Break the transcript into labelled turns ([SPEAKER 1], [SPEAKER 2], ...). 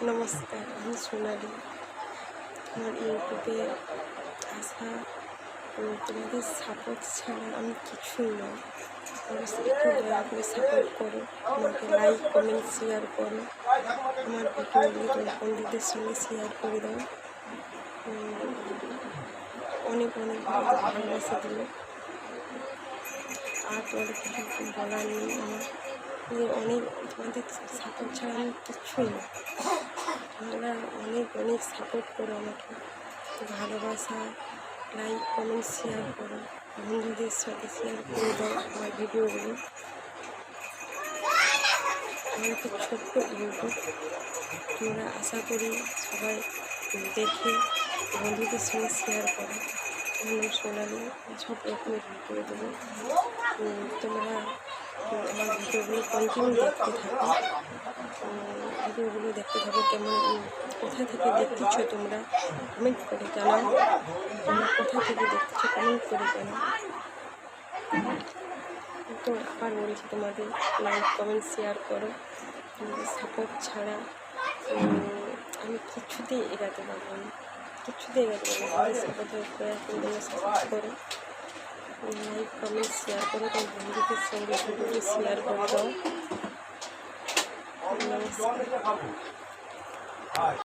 [SPEAKER 1] নমস্কার, আমি সোনালি। আমার ইউটিউবে আসা তোমাদের সাপোর্ট ছাড়া আমি কিছুই নয়। অবশ্যই একটু দয়া করে সাপোর্ট করো, আমাকে লাইক কমেন্ট শেয়ার করো, আমার ভিডিওগুলো তোমার বন্ধুদের সঙ্গে শেয়ার করে দাও। অনেক অনেক ভালোবাসা দিল। আর তোমাদের কিছু বলার নেই আমার, অনেক তোমাদের সাপোর্ট ছাড়া আমি কিচ্ছুই না। তোমরা অনেক অনেক সাপোর্ট করো আমাকে, ভালোবাসা, লাইক কমেন্ট শেয়ার করো, বন্ধুদের সাথে শেয়ার করে দাও আমার ভিডিওগুলো। আমার একটা ছোট্ট ইউটিউব, তোমরা আশা করি সবাই দেখে বন্ধুদের সঙ্গে শেয়ার করো। আমি সোনালি সব রকমের ভিডিও দেবো, তোমরা আমার ভিডিওগুলো কন্টিনিউ দেখতে থাকো। ভিডিওগুলো দেখতে থাকো, কেমন কোথা থেকে দেখতেছো তোমরা কমেন্ট করে জানাও। তোমরা কোথা থেকে দেখতেছো কমেন্ট করে জানাও। তো আবার বলছি, তোমাদের লাইক কমেন্ট শেয়ার করো। তোমাদের সাপোর্ট ছাড়া আমি কিছুতেই এগাতে পারবো না, কিছুতেই এগাতে পারবো না। তোমাদের সাপোর্ট করো, লাইক কমেন্ট শেয়ার করো, তোমার বন্ধুদের সঙ্গে ভিডিওটি শেয়ার করে দাও। নমস্কার।